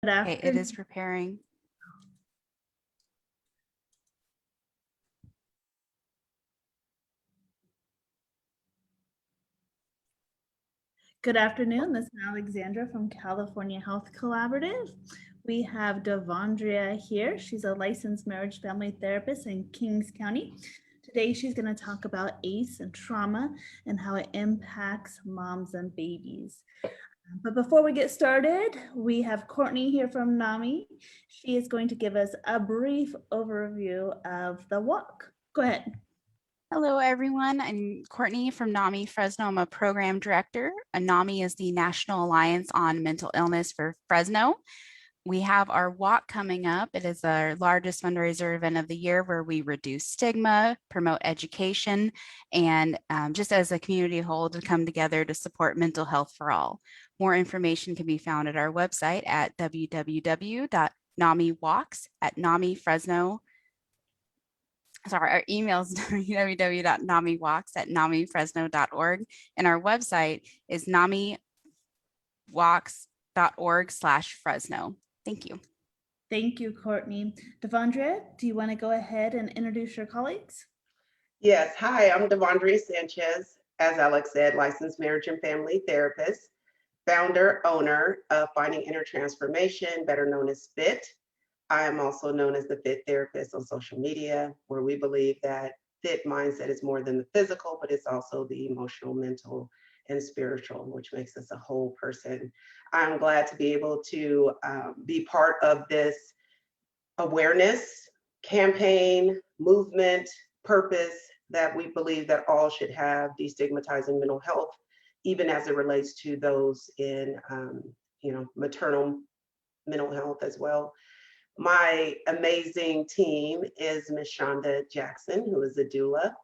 Good Okay, it afternoon. is preparing. Good afternoon. This is Alexandra from California Health Collaborative. We have Devondria here. She's a licensed marriage family therapist in Kings County. Today, she's going to talk about ACE and trauma and how it impacts moms and babies. But before we get started, we have Courtney here from NAMI. She is going to give us a brief overview of the walk. Go ahead. Hello, everyone. I'm Courtney from NAMI Fresno. I'm a program director. NAMI is the National Alliance on Mental Illness for Fresno. We have our walk coming up. It is our largest fundraiser event of the year where we reduce stigma, promote education, and just as a community whole to come together to support mental health for all. More information can be found at our website at www.namiwalks@namifresno.com. Sorry, our email is www.namiwalks@namifresno.org, and our website is namiwalks.org/Fresno. Thank you. Thank you, Courtney. Devondria, do you want to go ahead and introduce your colleagues? Yes, hi, I'm Devondria Sanchez, as Alex said, licensed marriage and family therapist, founder, owner of Finding Inner Transformation, better known as FIT. I am also known as the FIT therapist on social media, where we believe that FIT mindset is more than the physical, but it's also the emotional, mental, and spiritual, which makes us a whole person. I'm glad to be able to be part of this awareness campaign, movement, purpose that we believe that all should have, destigmatizing mental health, even as it relates to those in maternal mental health as well. My amazing team is Ms. Chanda Jackson, who is a doula,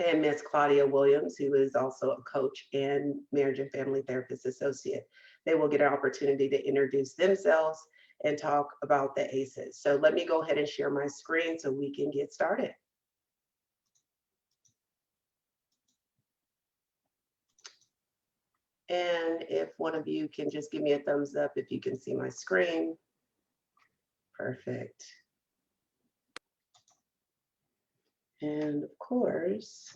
and Ms. Claudia Williams, who is also a coach and marriage and family therapist associate. They will get an opportunity to introduce themselves and talk about the ACEs. So let me go ahead and share my screen so we can get started. And if one of you can just give me a thumbs up if you can see my screen. Perfect. And of course,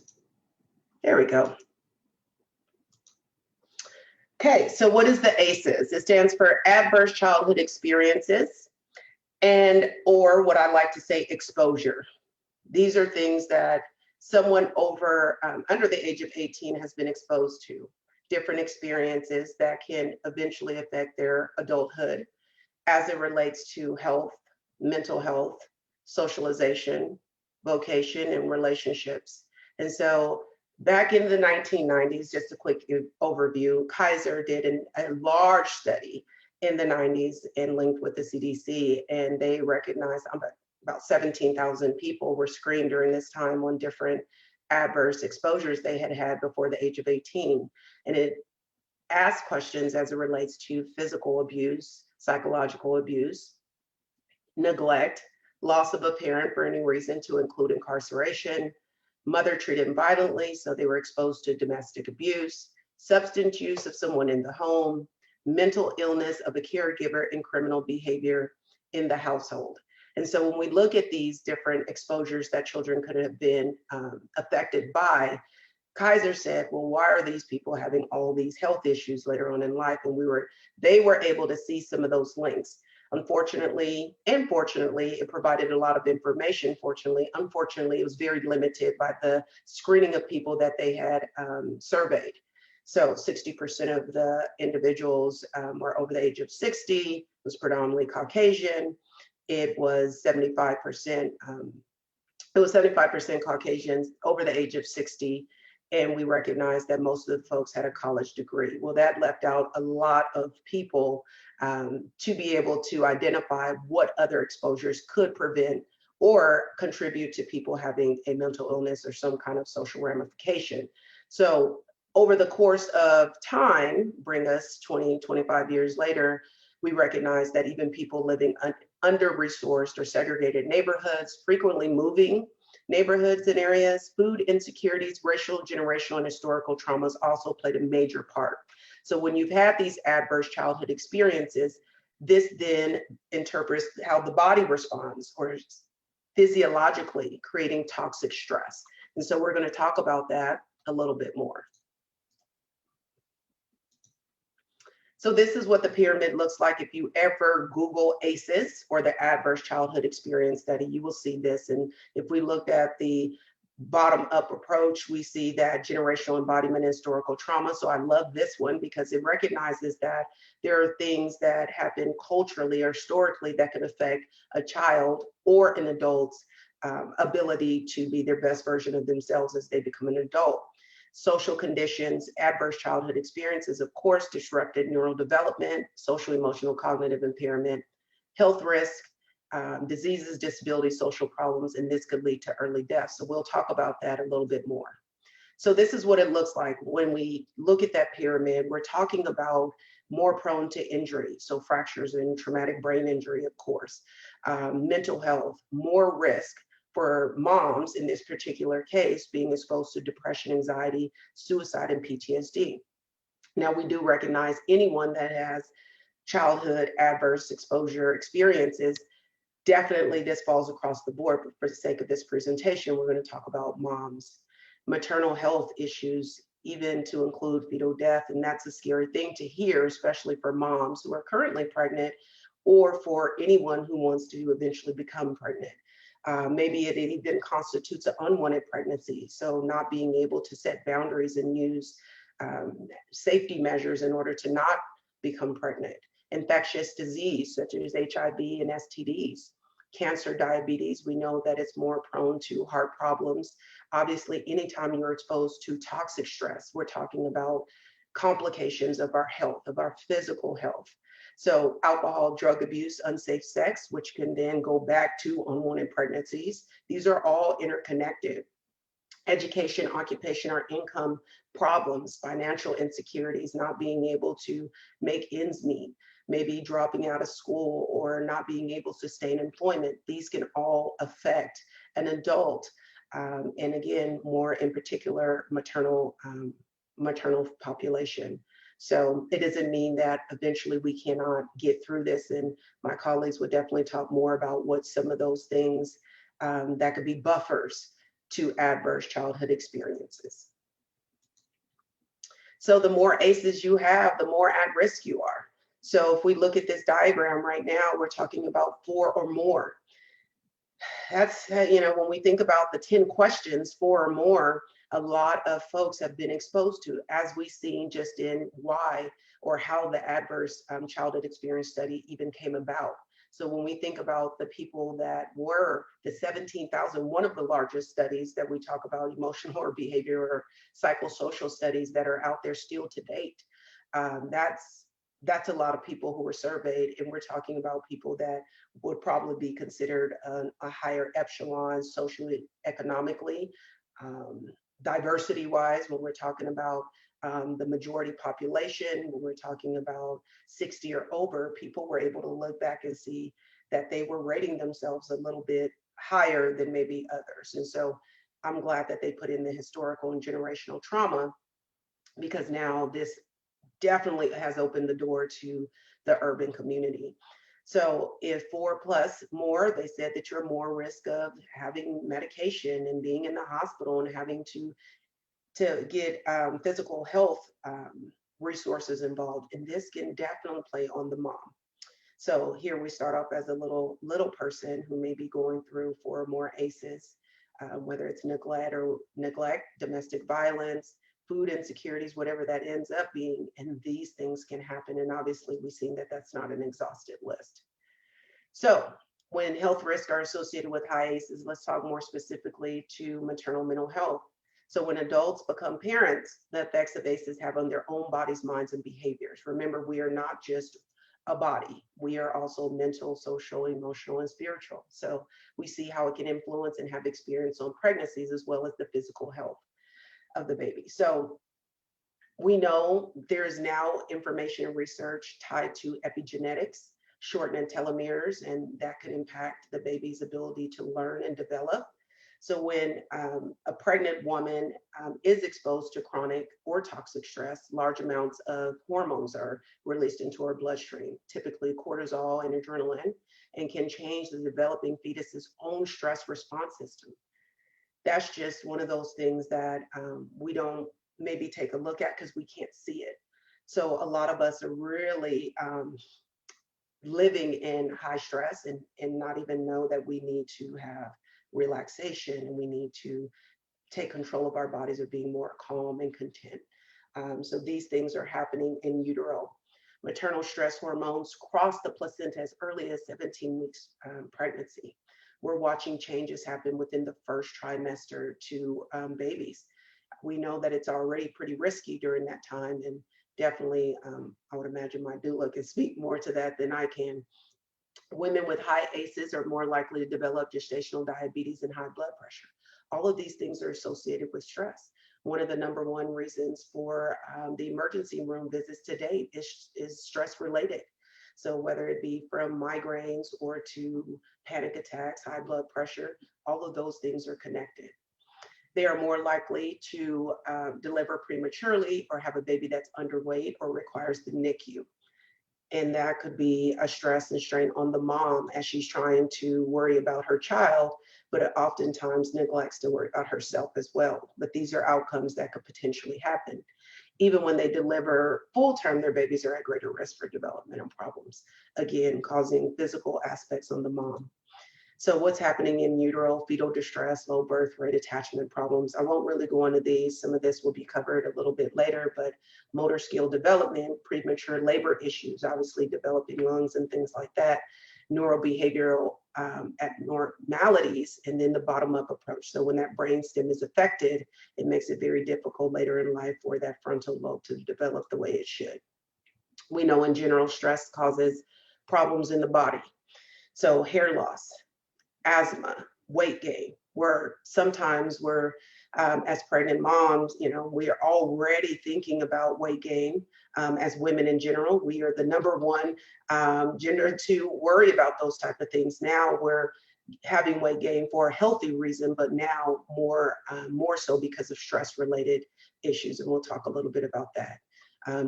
there we go. Okay, so what is the ACEs? It stands for Adverse Childhood Experiences, and or what I like to say, exposure. These are things that someone under the age of 18 has been exposed to, different experiences that can eventually affect their adulthood as it relates to health, mental health, socialization, vocation, and relationships. And so back in the 1990s, just a quick overview, Kaiser did a large study in the 90s and linked with the CDC, and they recognized about 17,000 people were screened during this time on different adverse exposures they had had before the age of 18. And it asked questions as it relates to physical abuse, psychological abuse, neglect, loss of a parent for any reason to include incarceration, mother treated violently, so they were exposed to domestic abuse, substance use of someone in the home, mental illness of a caregiver, and criminal behavior in the household. And so when we look at these different exposures that children could have been affected by, Kaiser said, well, why are these people having all these health issues later on in life? And they were able to see some of those links. Unfortunately, and fortunately, it provided a lot of information. Unfortunately, it was very limited by the screening of people that they had surveyed. So 60% of the individuals were over the age of 60, was predominantly Caucasian. It was 75%, Caucasians over the age of 60. And we recognized that most of the folks had a college degree. Well, that left out a lot of people to be able to identify what other exposures could prevent or contribute to people having a mental illness or some kind of social ramification. So over the course of time, bring us 20, 25 years later, we recognize that even people living under-resourced or segregated neighborhoods, frequently moving neighborhoods and areas, food insecurities, racial, generational, and historical traumas also played a major part. So when you've had these adverse childhood experiences, This then interprets how the body responds, or physiologically creating toxic stress. And so we're going to talk about that a little bit more. So this is what the pyramid looks like. If you ever Google ACEs, or the Adverse Childhood Experience Study, you will see this. And if we looked at the bottom-up approach, we see that generational embodiment and historical trauma. So I love this one because it recognizes that there are things that happen culturally or historically that can affect a child or an adult's ability to be their best version of themselves as they become an adult. Social conditions, adverse childhood experiences, of course, disrupted neural development, social, emotional, cognitive impairment, health risk, diseases, disabilities, social problems, and this could lead to early death. So we'll talk about that a little bit more. So this is what it looks like when we look at that pyramid. We're talking about more prone to injury, so fractures and traumatic brain injury, of course, mental health, more risk for moms in this particular case being exposed to depression, anxiety, suicide, and PTSD. Now, we do recognize anyone that has childhood adverse exposure experiences. Definitely this falls across the board, but for the sake of this presentation, we're going to talk about moms. Maternal health issues, even to include fetal death, and that's a scary thing to hear, especially for moms who are currently pregnant or for anyone who wants to eventually become pregnant. Maybe it even constitutes an unwanted pregnancy, so not being able to set boundaries and use safety measures in order to not become pregnant. Infectious disease such as HIV and STDs. Cancer, diabetes, we know that it's more prone to heart problems. Obviously, anytime you're exposed to toxic stress, we're talking about complications of our health, of our physical health. So alcohol, drug abuse, unsafe sex, which can then go back to unwanted pregnancies. These are all interconnected. Education, occupation, or income problems, financial insecurities, not being able to make ends meet, maybe dropping out of school or not being able to sustain employment. These can all affect an adult. And again, more in particular, maternal population. So it doesn't mean that eventually we cannot get through this. And my colleagues would definitely talk more about what some of those things that could be buffers to adverse childhood experiences. So the more ACEs you have, the more at risk you are. So if we look at this diagram right now, we're talking about 4 or more. That's, when we think about the 10 questions, 4 or more, a lot of folks have been exposed to, as we've seen just in why or how the adverse childhood experience study even came about. So when we think about the people that were the 17,000, one of the largest studies that we talk about, emotional or behavior or psychosocial studies that are out there still to date, that's a lot of people who were surveyed, and we're talking about people that would probably be considered a higher echelon socially, economically, diversity-wise, when we're talking about the majority population, when we're talking about 60 or over, people were able to look back and see that they were rating themselves a little bit higher than maybe others. And so I'm glad that they put in the historical and generational trauma, because now this definitely has opened the door to the urban community. So if 4 plus more, they said that you're more risk of having medication and being in the hospital and having to get physical health resources involved. And this can definitely play on the mom. So here we start off as a little person who may be going through 4 or more ACEs, whether it's neglect, domestic violence, food insecurities, whatever that ends up being, and these things can happen. And obviously we've seen that that's not an exhaustive list. So when health risks are associated with high ACEs, let's talk more specifically to maternal mental health. So when adults become parents, the effects of ACEs have on their own bodies, minds, and behaviors. Remember, we are not just a body. We are also mental, social, emotional, and spiritual. So we see how it can influence and have experience on pregnancies as well as the physical health of the baby. So we know there's now information and research tied to epigenetics, shortening telomeres, and that could impact the baby's ability to learn and develop. So when a pregnant woman is exposed to chronic or toxic stress, large amounts of hormones are released into her bloodstream, typically cortisol and adrenaline, and can change the developing fetus's own stress response system. That's just one of those things that we don't maybe take a look at because we can't see it. So a lot of us are really living in high stress and not even know that we need to have relaxation and we need to take control of our bodies or being more calm and content. So these things are happening in utero. Maternal stress hormones cross the placenta as early as 17 weeks pregnancy. We're watching changes happen within the first trimester to babies. We know that it's already pretty risky during that time, and definitely, I would imagine my doula can speak more to that than I can. Women with high ACEs are more likely to develop gestational diabetes and high blood pressure. All of these things are associated with stress. One of the number one reasons for the emergency room visits to date is stress related. So whether it be from migraines or to panic attacks, high blood pressure, all of those things are connected. They are more likely to deliver prematurely or have a baby that's underweight or requires the NICU. And that could be a stress and strain on the mom as she's trying to worry about her child, but it oftentimes neglects to worry about herself as well. But these are outcomes that could potentially happen. Even when they deliver full term, their babies are at greater risk for developmental problems, again, causing physical aspects on the mom. So what's happening in utero, fetal distress, low birth rate, attachment problems. I won't really go into these. Some of this will be covered a little bit later, but motor skill development, premature labor issues, obviously developing lungs and things like that, neurobehavioral abnormalities, and then the bottom-up approach. So when that brainstem is affected, it makes it very difficult later in life for that frontal lobe to develop the way it should. We know in general, stress causes problems in the body. So hair loss, asthma, weight gain, where sometimes we're, as pregnant moms, we are already thinking about weight gain. As women in general, we are the number one gender to worry about those type of things. Now we're having weight gain for a healthy reason, but now more so because of stress related issues. And we'll talk a little bit about that.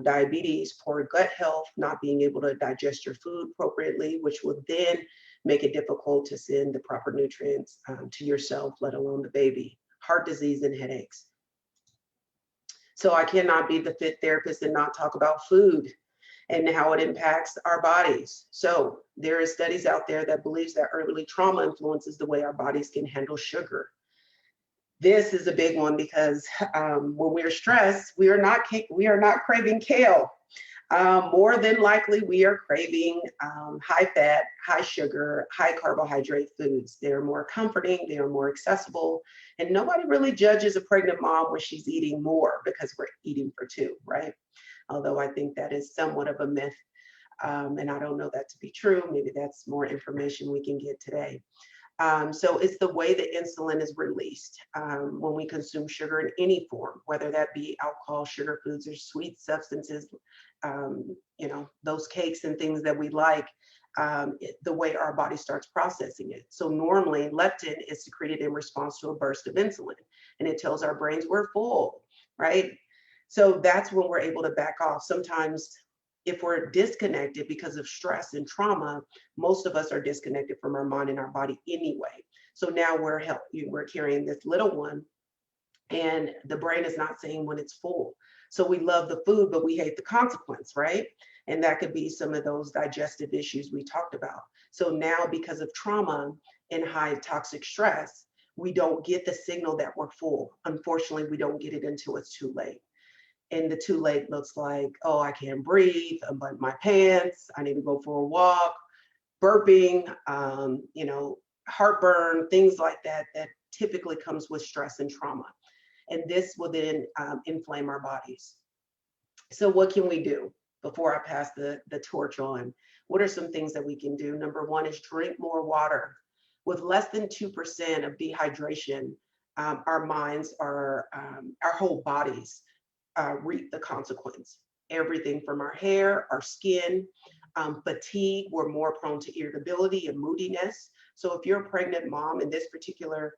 Diabetes, poor gut health, not being able to digest your food appropriately, which will then make it difficult to send the proper nutrients to yourself, let alone the baby. Heart disease and headaches. So I cannot be the fit therapist and not talk about food and how it impacts our bodies. So there are studies out there that believes that early trauma influences the way our bodies can handle sugar. This is a big one because when we're stressed, we are not craving kale. More than likely, we are craving high fat, high sugar, high carbohydrate foods. They're more comforting, they are more accessible, and nobody really judges a pregnant mom when she's eating more because we're eating for two, right? Although I think that is somewhat of a myth, and I don't know that to be true. Maybe that's more information we can get today. So it's the way that insulin is released when we consume sugar in any form, whether that be alcohol, sugar foods, or sweet substances, those cakes and things that we like, the way our body starts processing it. So normally leptin is secreted in response to a burst of insulin, and it tells our brains we're full, right? So that's when we're able to back off. Sometimes if we're disconnected because of stress and trauma, most of us are disconnected from our mind and our body anyway. So now we're carrying this little one and the brain is not saying when it's full. So we love the food, but we hate the consequence, right? And that could be some of those digestive issues we talked about. So now because of trauma and high toxic stress, we don't get the signal that we're full. Unfortunately, we don't get it until it's too late. And the too late looks like, oh, I can't breathe, unbutton my pants, I need to go for a walk, burping, heartburn, things like that, that typically comes with stress and trauma. And this will then inflame our bodies. So what can we do before I pass the torch on? What are some things that we can do? Number one is drink more water. With less than 2% of dehydration, our minds our whole bodies reap the consequence. Everything from our hair, our skin, fatigue, we're more prone to irritability and moodiness. So if you're a pregnant mom, and this particular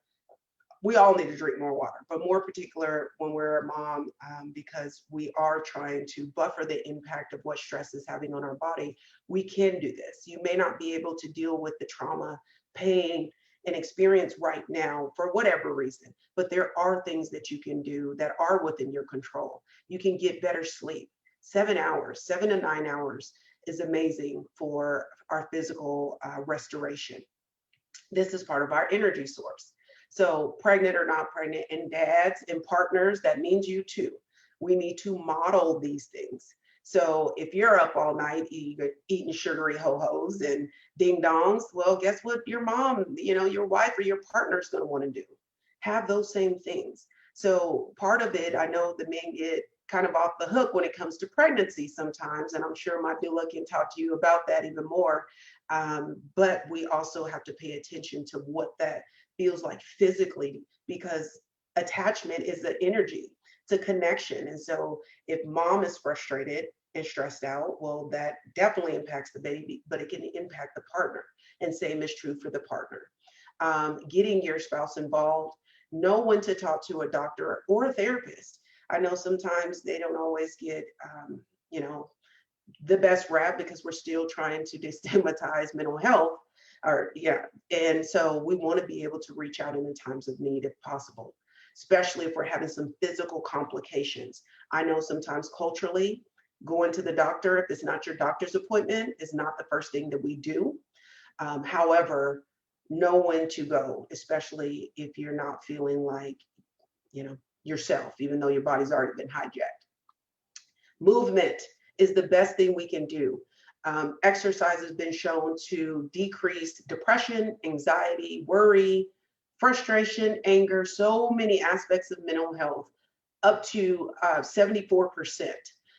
we all need to drink more water, but more particular when we're a mom, because we are trying to buffer the impact of what stress is having on our body. We can do this. You may not be able to deal with the trauma, pain, and experience right now for whatever reason, but there are things that you can do that are within your control. You can get better sleep. 7 hours, 7 to 9 hours is amazing for our physical restoration. This is part of our energy source. So pregnant or not pregnant, and dads and partners, that means you too. We need to model these things. So if you're up all night eating sugary ho-hos and ding dongs, well, guess what your mom, your wife or your partner is going to want to do? Have those same things. So part of it, I know the men get kind of off the hook when it comes to pregnancy sometimes, and I'm sure my doula can talk to you about that even more. But we also have to pay attention to what that feels like physically, because attachment is the energy, it's a connection. And so if mom is frustrated and stressed out, well, that definitely impacts the baby, but it can impact the partner. And same is true for the partner. Getting your spouse involved, know when to talk to a doctor or a therapist. I know sometimes they don't always get, the best rap because we're still trying to destigmatize mental health. And so we want to be able to reach out in the times of need if possible, especially if we're having some physical complications. I know sometimes culturally, going to the doctor, if it's not your doctor's appointment, is not the first thing that we do. However, know when to go, especially if you're not feeling like, yourself, even though your body's already been hijacked. Movement is the best thing we can do. Exercise has been shown to decrease depression, anxiety, worry, frustration, anger, so many aspects of mental health, up to 74%.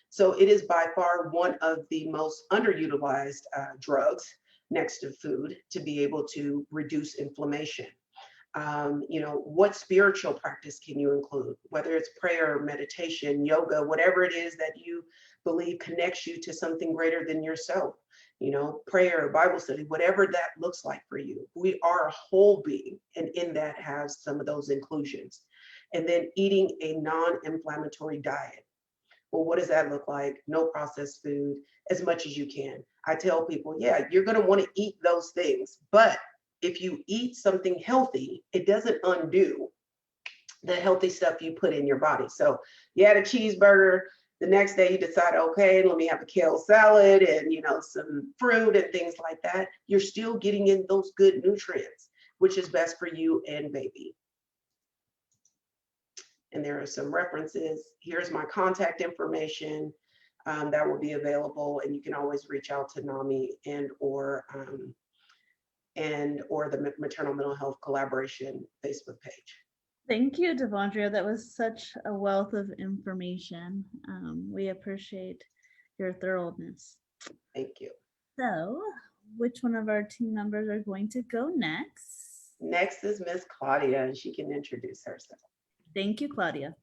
So it is by far one of the most underutilized drugs next to food to be able to reduce inflammation. What spiritual practice can you include? Whether it's prayer, meditation, yoga, whatever it is that you believe connects you to something greater than yourself. Prayer, Bible study, whatever that looks like for you. We are a whole being, and in that has some of those inclusions. And then eating a non-inflammatory diet. Well, what does that look like? No processed food, as much as you can. I tell people, yeah, you're going to want to eat those things, but if you eat something healthy, it doesn't undo the healthy stuff you put in your body. So you had a cheeseburger, the next day you decide, okay, let me have a kale salad and some fruit and things like that. You're still getting in those good nutrients, which is best for you and baby. And there are some references. Here's my contact information that will be available, and you can always reach out to NAMI or the Maternal Mental Health Collaboration Facebook page. Thank you, Devondria. That was such a wealth of information. We appreciate your thoroughness. Thank you. So, which one of our team members are going to go next? Next is Miss Claudia, and she can introduce herself. Thank you, Claudia.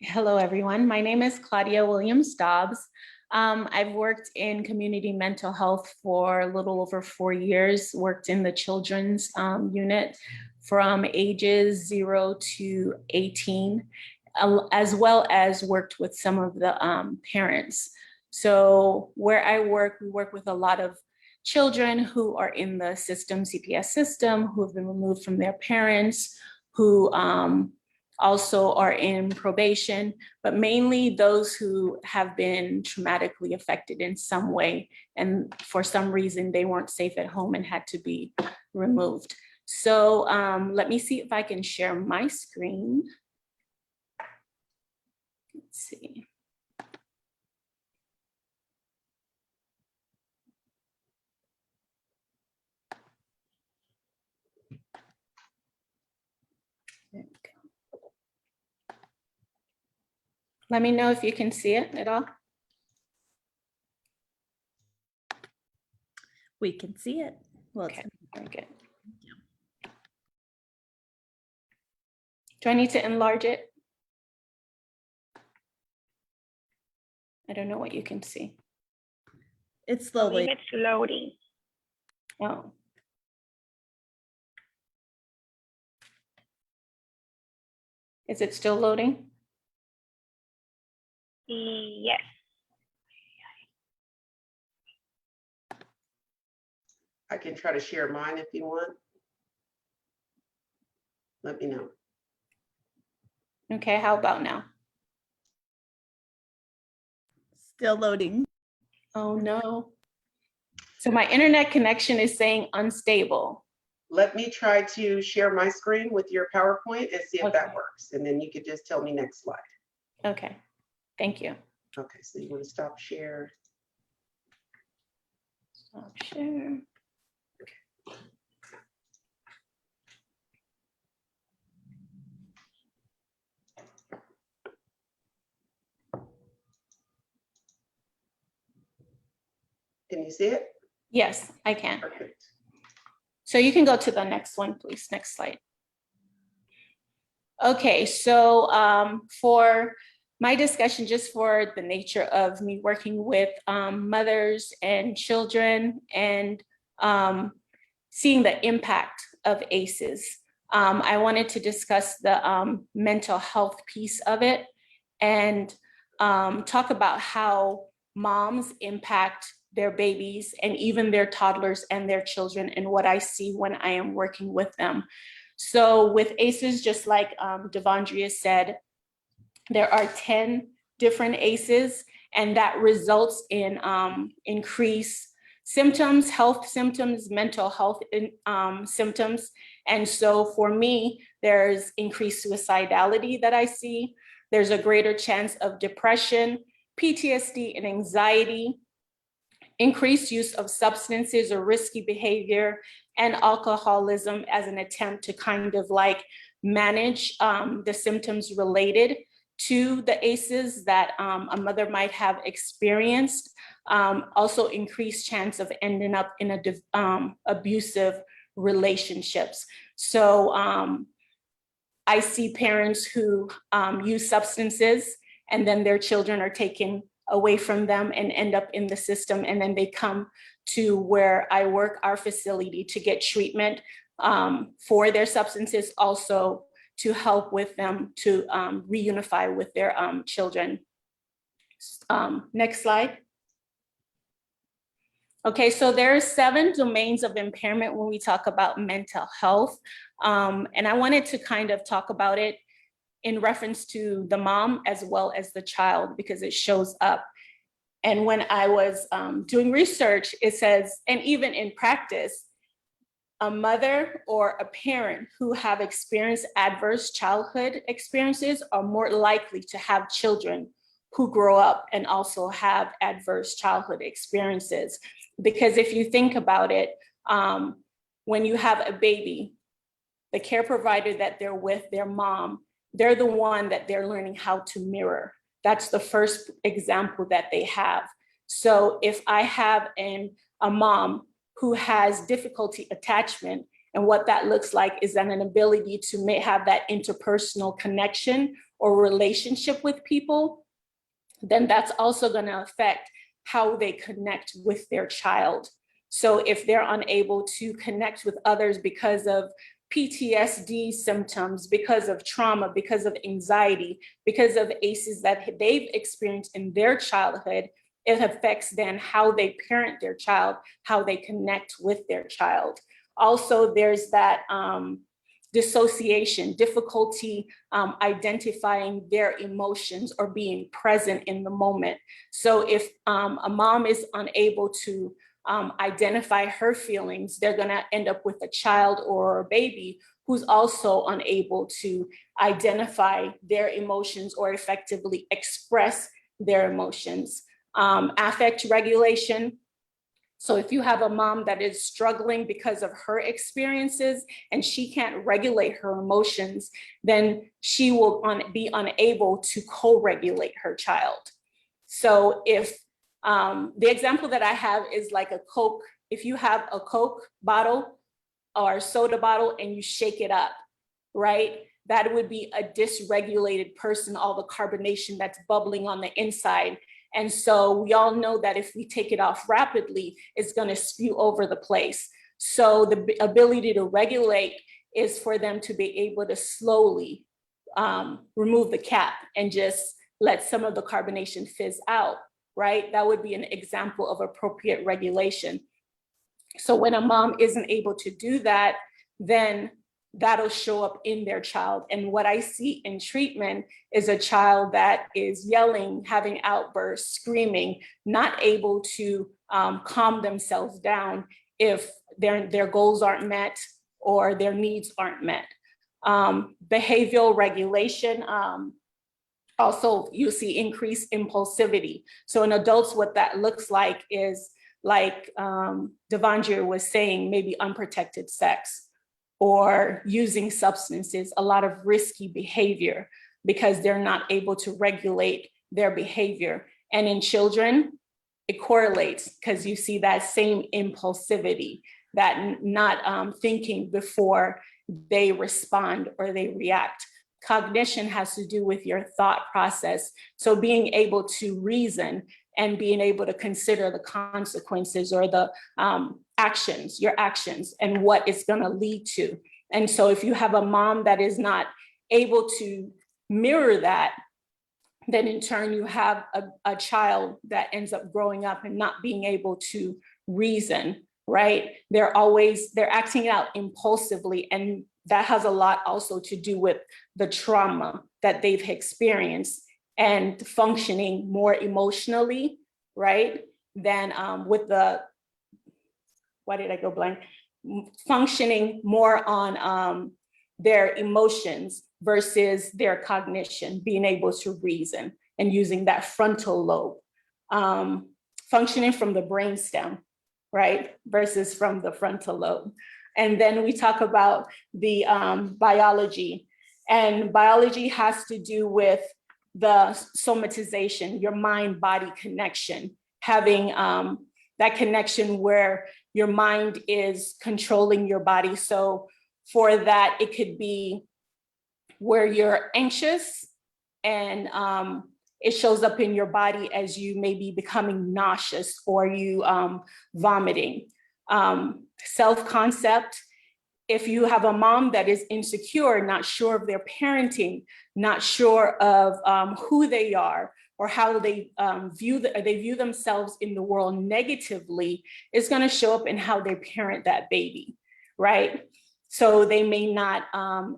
Hello, everyone. My name is Claudia Williams Dobbs. I've worked in community mental health for a little over 4 years, worked in the children's unit from ages 0 to 18, as well as worked with some of the parents. So where I work, we work with a lot of children who are in the system, CPS system, who have been removed from their parents, who also are in probation, but mainly those who have been traumatically affected in some way. And for some reason, they weren't safe at home and had to be removed. So let me see if I can share my screen. Let's see. There we go. Let me know if you can see it at all. We can see it. Well, Okay, very good. Do I need to enlarge it? I don't know what you can see. it's I slowly. believe it's loading. Oh, Is it still loading? Yes. I can try to share mine if you want. Let me know. Okay, how about now? Still loading. Oh no. So my internet connection is saying unstable. Let me try to share my screen with your PowerPoint and see if that Okay. works. And then you could just tell me next slide. Okay, thank you. Okay, so you want to stop share. Stop share. Can you see it? Yes, I can. Perfect. So you can go to the next one, please. Next slide. Okay, so for my discussion, just for the nature of me working with mothers and children and seeing the impact of ACEs, I wanted to discuss the mental health piece of it and talk about how moms impact their babies and even their toddlers and their children and what I see when I am working with them. So with ACEs, just like Devondria said, there are 10 different ACEs, and that results in increased symptoms, health symptoms, mental health symptoms. And so for me, there's increased suicidality that I see. There's a greater chance of depression, PTSD, and anxiety, increased use of substances or risky behavior, and alcoholism as an attempt to kind of like manage the symptoms related to the ACEs that a mother might have experienced. Also increased chance of ending up in abusive relationships. So I see parents who use substances and then their children are taken away from them and end up in the system. And then they come to where I work, our facility, to get treatment for their substances, also to help with them to reunify with their children. Next slide. Okay, so there are 7 domains of impairment when we talk about mental health. And I wanted to kind of talk about it in reference to the mom as well as the child, because it shows up. And when I was doing research, it says, and even in practice, a mother or a parent who have experienced adverse childhood experiences are more likely to have children who grow up and also have adverse childhood experiences. Because if you think about it, when you have a baby, the care provider that they're with, their mom, they're the one that they're learning how to mirror. That's the first example that they have. So if I have a mom who has difficulty attachment, and what that looks like is an inability to have that interpersonal connection or relationship with people, then that's also going to affect how they connect with their child. So if they're unable to connect with others because of PTSD symptoms, because of trauma, because of anxiety, because of ACEs that they've experienced in their childhood, it affects then how they parent their child, how they connect with their child. Also, there's that dissociation, difficulty identifying their emotions or being present in the moment. So if a mom is unable to identify her feelings, they're gonna end up with a child or a baby who's also unable to identify their emotions or effectively express their emotions. Affect regulation. So if you have a mom that is struggling because of her experiences and she can't regulate her emotions, then she will be unable to co-regulate her child. So if the example that I have is like a Coke. If you have a Coke bottle or a soda bottle and you shake it up, right? That would be a dysregulated person, all the carbonation that's bubbling on the inside. And so we all know that if we take it off rapidly, it's going to spew over the place. So the ability to regulate is for them to be able to slowly remove the cap and just let some of the carbonation fizz out, right? That would be an example of appropriate regulation. So when a mom isn't able to do that, then that'll show up in their child. And what I see in treatment is a child that is yelling, having outbursts, screaming, not able to calm themselves down if their goals aren't met or their needs aren't met. Behavioral regulation, also you see increased impulsivity. So in adults, what that looks like is like Devondria was saying, maybe unprotected sex or using substances, a lot of risky behavior because they're not able to regulate their behavior. And in children, it correlates because you see that same impulsivity, that not thinking before they respond or they react. Cognition has to do with your thought process. So being able to reason and being able to consider the consequences or the your actions and what it's gonna lead to. And so if you have a mom that is not able to mirror that, then in turn you have a child that ends up growing up and not being able to reason, right? They're acting out impulsively, and that has a lot also to do with the trauma that they've experienced and functioning more emotionally, right? Than with the, why did I go blank? Functioning more on their emotions versus their cognition, being able to reason and using that frontal lobe, functioning from the brainstem, right? Versus from the frontal lobe. And then we talk about the biology, and biology has to do with the somatization, your mind-body connection, having that connection where your mind is controlling your body. So for that, it could be where you're anxious and it shows up in your body as you may be becoming nauseous or you vomiting. Self-concept, if you have a mom that is insecure, not sure of their parenting, not sure of who they are or how they view themselves in the world negatively, is going to show up in how they parent that baby, right? So they may not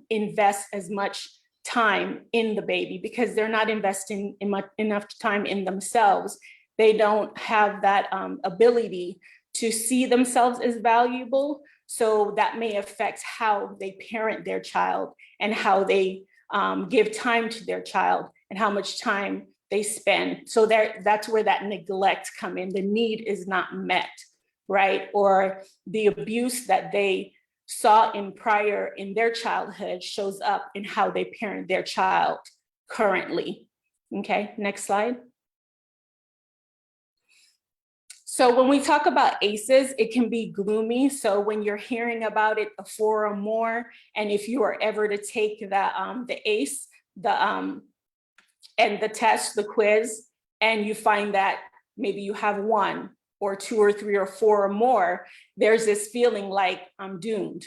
invest as much time in the baby because they're not investing enough time in themselves. They don't have that ability to see themselves as valuable. So that may affect how they parent their child and how they give time to their child and how much time they spend. So that's where that neglect come in. The need is not met, right? Or the abuse that they saw in their childhood shows up in how they parent their child currently. Okay, next slide. So when we talk about ACEs, it can be gloomy. So when you're hearing about it, a 4 or more, and if you are ever to take the ACE, and the test, the quiz, and you find that maybe you have 1 or 2 or 3 or 4 or more, there's this feeling like I'm doomed.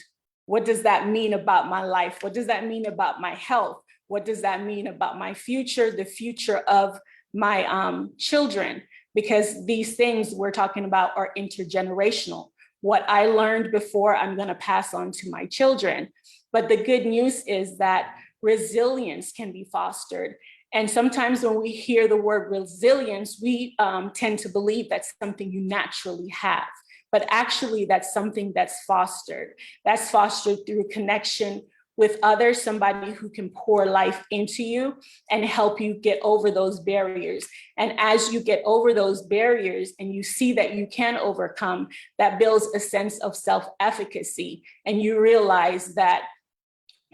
What does that mean about my life? What does that mean about my health? What does that mean about my future, the future of my children? Because these things we're talking about are intergenerational. What I learned before, I'm going to pass on to my children. But the good news is that resilience can be fostered. And sometimes when we hear the word resilience, we tend to believe that's something you naturally have. But actually, that's something that's fostered. That's fostered through connection with others, somebody who can pour life into you and help you get over those barriers. And as you get over those barriers and you see that you can overcome, that builds a sense of self-efficacy. And you realize that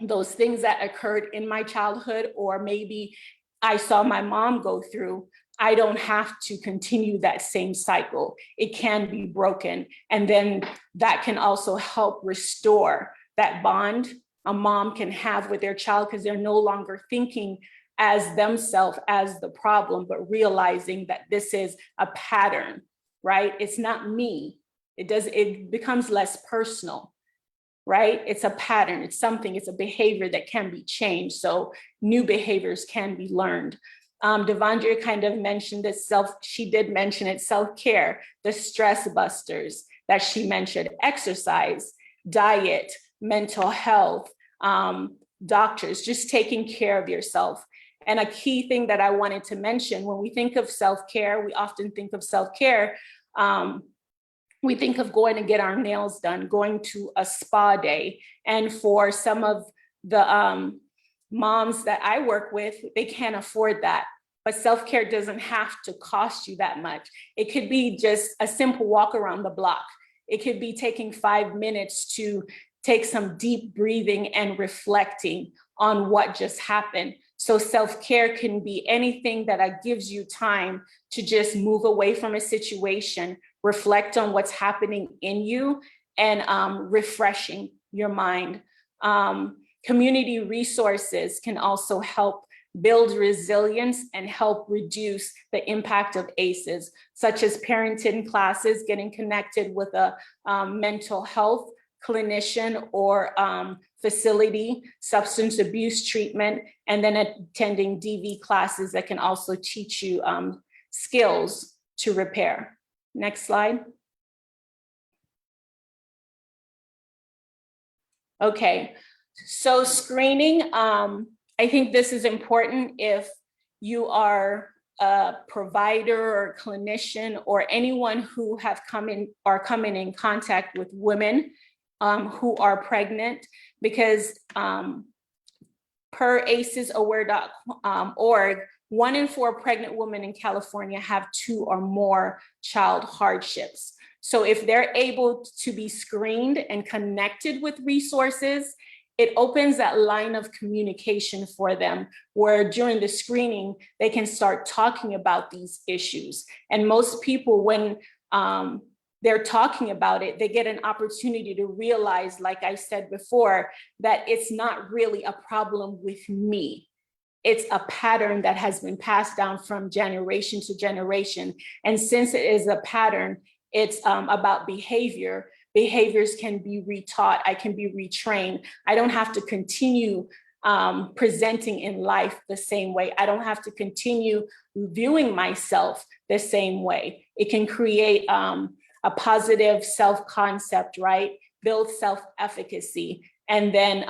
those things that occurred in my childhood, or maybe I saw my mom go through, I don't have to continue that same cycle. It can be broken. And then that can also help restore that bond a mom can have with their child, because they're no longer thinking as themselves as the problem, but realizing that this is a pattern, right? It's not me. It becomes less personal. right? It's a pattern, it's something, it's a behavior that can be changed. So new behaviors can be learned. Devondria kind of mentioned this she did mention it, self-care, the stress busters that she mentioned, exercise, diet, mental health, doctors, just taking care of yourself. And a key thing that I wanted to mention, when we think of self-care, we often think of self-care, we think of going to get our nails done, going to a spa day. And for some of the moms that I work with, they can't afford that. But self-care doesn't have to cost you that much. It could be just a simple walk around the block. It could be taking 5 minutes to take some deep breathing and reflecting on what just happened. So self-care can be anything that gives you time to just move away from a situation, reflect on what's happening in you, and refreshing your mind. Community resources can also help build resilience and help reduce the impact of ACEs, such as parenting classes, getting connected with a mental health clinician or facility, substance abuse treatment, and then attending DV classes that can also teach you skills to repair. Next slide. Okay, so screening, I think this is important if you are a provider or clinician or anyone who are coming in contact with women who are pregnant, because per acesaware.org, 1 in 4 pregnant women in California have 2 or more child hardships. So if they're able to be screened and connected with resources, it opens that line of communication for them, where during the screening, they can start talking about these issues. And most people, when they're talking about it, they get an opportunity to realize, like I said before, that it's not really a problem with me. It's a pattern that has been passed down from generation to generation. And since it is a pattern, it's about behavior. Behaviors can be retaught. I can be retrained. I don't have to continue presenting in life the same way. I don't have to continue viewing myself the same way. It can create a positive self-concept, right? Build self-efficacy, and then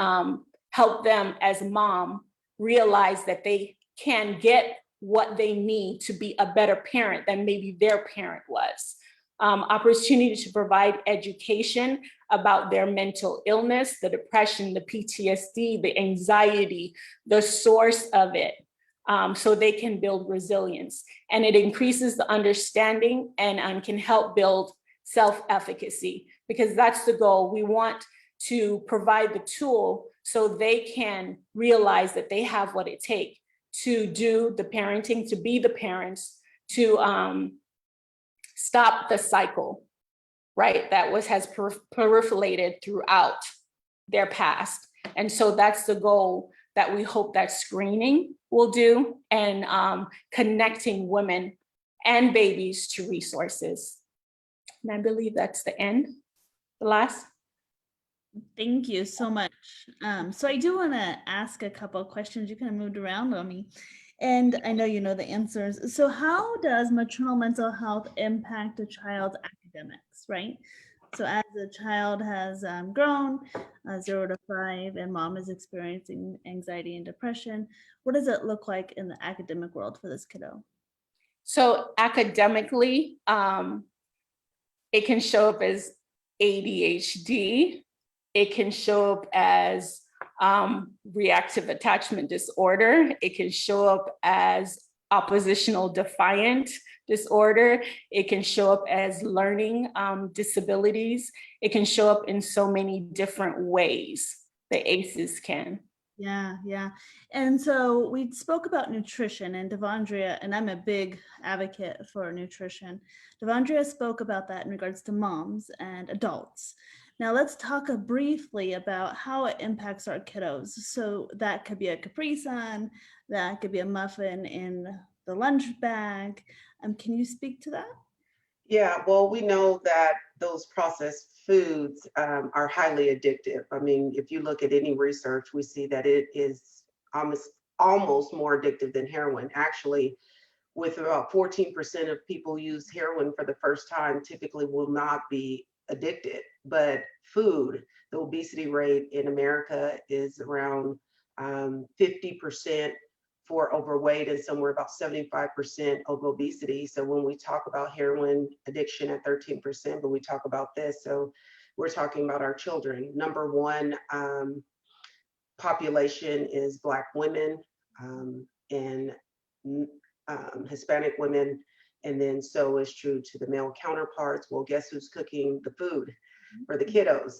help them as mom realize that they can get what they need to be a better parent than maybe their parent was. Opportunity to provide education about their mental illness, the depression, the PTSD, the anxiety, the source of it, so they can build resilience. And it increases the understanding and can help build self-efficacy, because that's the goal. We want to provide the tool so they can realize that they have what it takes to do the parenting, to be the parents, to stop the cycle, right? That has proliferated throughout their past. And so that's the goal that we hope that screening will do, and connecting women and babies to resources. And I believe that's the end, the last. Thank you so much. So I do want to ask a couple of questions. You kind of moved around on me, and I know you know the answers. So how does maternal mental health impact a child's academics, right? So as the child has grown 0 to 5 and mom is experiencing anxiety and depression, what does it look like in the academic world for this kiddo? So academically, it can show up as ADHD. It can show up as reactive attachment disorder. It can show up as oppositional defiant disorder. It can show up as learning disabilities. It can show up in so many different ways. The ACEs can. Yeah. And so we spoke about nutrition, and Devondria, and I'm a big advocate for nutrition. Devondria spoke about that in regards to moms and adults. Now let's talk briefly about how it impacts our kiddos. So that could be a Capri Sun, that could be a muffin in the lunch bag. Can you speak to that? Yeah, well, we know that those processed foods are highly addictive. I mean, if you look at any research, we see that it is almost more addictive than heroin. Actually, with about 14% of people who use heroin for the first time typically will not be addicted. But food, the obesity rate in America is around 50% for overweight and somewhere about 75% of obesity. So when we talk about heroin addiction at 13%, but we talk about this, so we're talking about our children. Number one population is Black women and Hispanic women, and then so is true to the male counterparts. Well, guess who's cooking the food for the kiddos?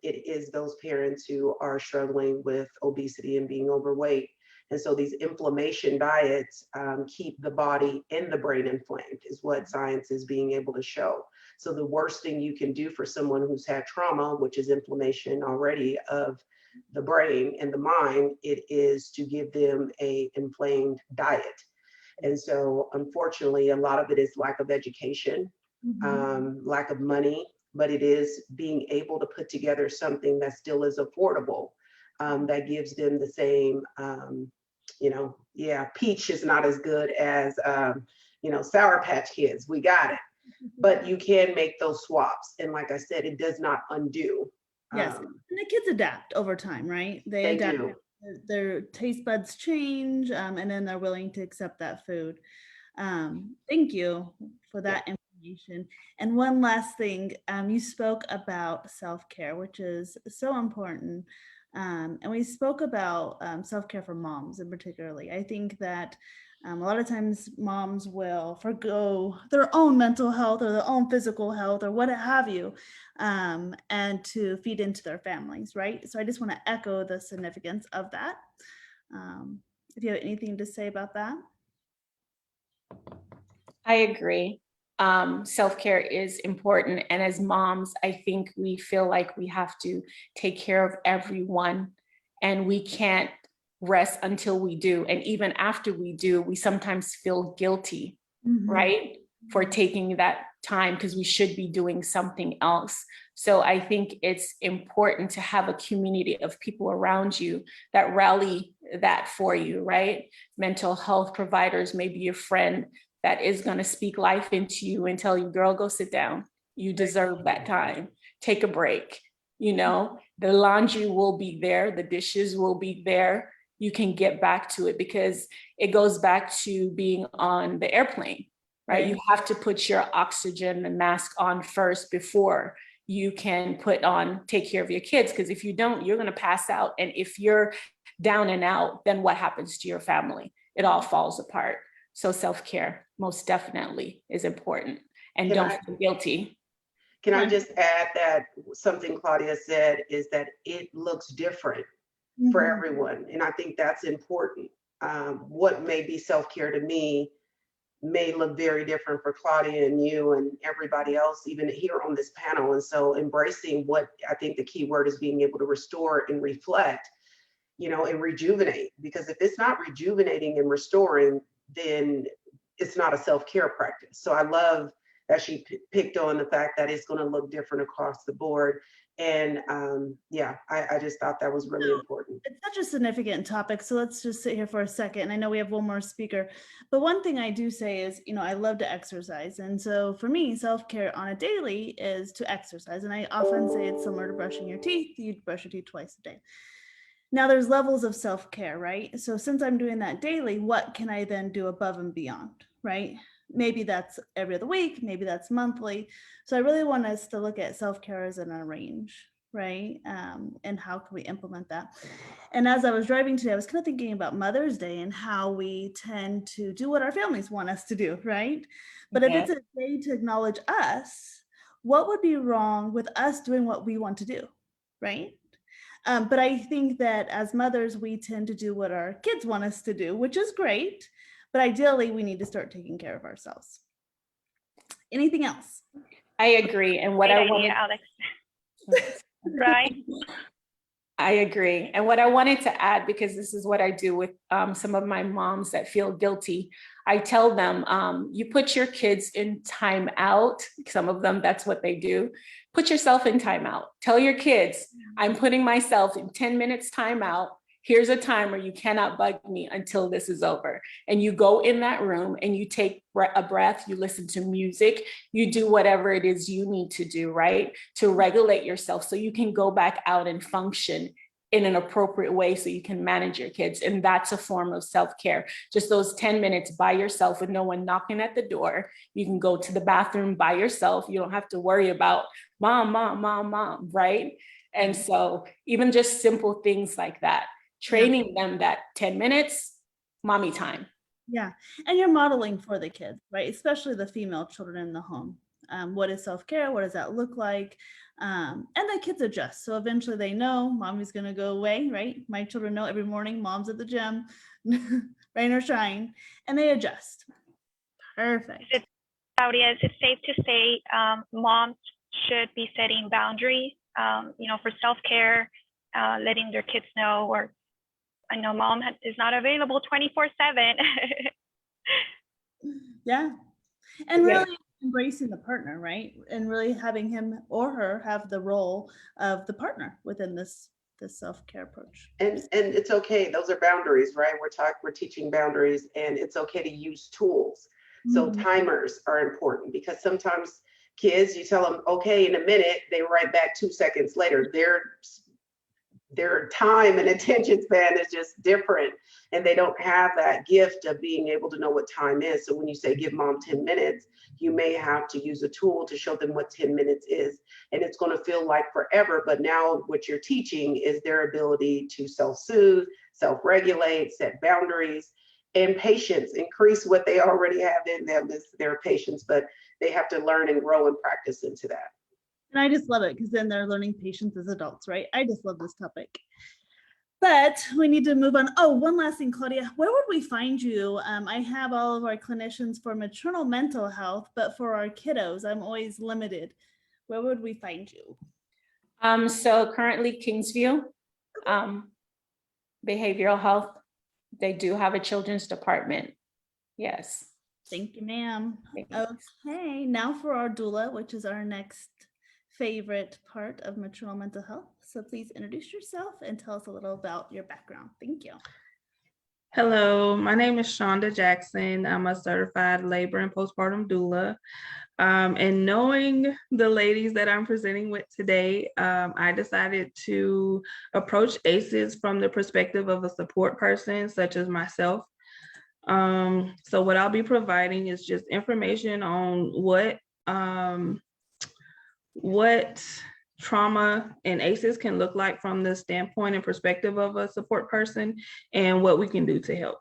It is those parents who are struggling with obesity and being overweight. And so these inflammation diets keep the body and the brain inflamed, is what science is being able to show. So the worst thing you can do for someone who's had trauma, which is inflammation already of the brain and the mind, it is to give them a inflamed diet. And so unfortunately, a lot of it is lack of education, lack of money, but it is being able to put together something that still is affordable, that gives them the same, peach is not as good as, Sour Patch Kids, we got it. But you can make those swaps. And like I said, it does not undo. Yes, and the kids adapt over time, right? They adapt. do. Their taste buds change, and then they're willing to accept that food. Thank you for that information. And one last thing, you spoke about self-care, which is so important. And we spoke about self-care for moms in particularly. I think that a lot of times moms will forgo their own mental health or their own physical health or what have you, and to feed into their families, right? So I just want to echo the significance of that. If you have anything to say about that. I agree. Self-care is important. And as moms, I think we feel like we have to take care of everyone and we can't rest until we do. And even after we do, we sometimes feel guilty, right? For taking that time because we should be doing something else. So I think it's important to have a community of people around you that rally that for you, right? Mental health providers, maybe your friend that is going to speak life into you and tell you, girl, go sit down. You deserve that time. Take a break. The laundry will be there. The dishes will be there. You can get back to it because it goes back to being on the airplane, right? You have to put your oxygen and mask on first before you can take care of your kids. Because if you don't, you're going to pass out. And if you're down and out, then what happens to your family? It all falls apart. So self-care most definitely is important. And don't feel guilty. Can I just add that something Claudia said is that it looks different for everyone. And I think that's important. What may be self-care to me may look very different for Claudia and you and everybody else, even here on this panel. And so embracing what I think the key word is being able to restore and reflect, and rejuvenate. Because if it's not rejuvenating and restoring, then it's not a self-care practice. So I love that she picked on the fact that it's going to look different across the board. And I just thought that was really important. It's such a significant topic. So let's just sit here for a second. I know we have one more speaker, but one thing I do say is, I love to exercise. And so for me, self-care on a daily is to exercise. And I often say it's similar to brushing your teeth. You brush your teeth twice a day. Now there's levels of self-care, right? So since I'm doing that daily, what can I then do above and beyond, right? Maybe that's every other week, maybe that's monthly. So I really want us to look at self-care as in a range, right? And how can we implement that? And as I was driving today, I was kind of thinking about Mother's Day and how we tend to do what our families want us to do, right? But if it's a day to acknowledge us, what would be wrong with us doing what we want to do, right? But I think that as mothers, we tend to do what our kids want us to do, which is great. But ideally, we need to start taking care of ourselves. Anything else? I agree. And what I want, Alex. Right. I agree. And what I wanted to add, because this is what I do with some of my moms that feel guilty, I tell them, you put your kids in timeout. Some of them, that's what they do. Put yourself in timeout. Tell your kids, I'm putting myself in 10 minutes timeout. Here's a timer. You cannot bug me until this is over. And you go in that room and you take a breath, you listen to music, you do whatever it is you need to do, right? To regulate yourself so you can go back out and function in an appropriate way so you can manage your kids. And that's a form of self-care. Just those 10 minutes by yourself with no one knocking at the door. You can go to the bathroom by yourself. You don't have to worry about mom, right? And so even just simple things like that, training them that 10 minutes, mommy time. Yeah. And you're modeling for the kids, right? Especially the female children in the home. What is self-care? What does that look like? And the kids adjust. So eventually they know mommy's going to go away, right? My children know every morning mom's at the gym, rain or shine, and they adjust. Perfect. Claudia, is it safe to say moms should be setting boundaries, for self-care, letting their kids know, or I know mom is not available 24/7. Yeah. And really embracing the partner, right? And really having him or her have the role of the partner within this self-care approach. And it's okay. Those are boundaries, right? We're teaching boundaries, and it's okay to use tools. So timers are important, because sometimes kids, you tell them, okay, in a minute, they write back 2 seconds later. Their time and attention span is just different, and they don't have that gift of being able to know what time is. So when you say give mom 10 minutes, you may have to use a tool to show them what 10 minutes is, and it's going to feel like forever. But now what you're teaching is their ability to self-soothe, self-regulate, set boundaries, and patience. Increase what they already have in them is their patience, but they have to learn and grow and practice into that. And I just love it, because then they're learning patience as adults, right? I just love this topic. But we need to move on. Oh, one last thing, Claudia, where would we find you? I have all of our clinicians for maternal mental health, but for our kiddos, I'm always limited. Where would we find you? So currently Kingsview, behavioral health, they do have a children's department. Yes. Thank you, ma'am. Okay, now for our doula, which is our next favorite part of maternal mental health. So please introduce yourself and tell us a little about your background. Thank you. Hello, my name is Chanda Jackson. I'm a certified labor and postpartum doula. And knowing the ladies that I'm presenting with today, I decided to approach ACEs from the perspective of a support person such as myself. So what I'll be providing is just information on what trauma and ACEs can look like from the standpoint and perspective of a support person, and what we can do to help.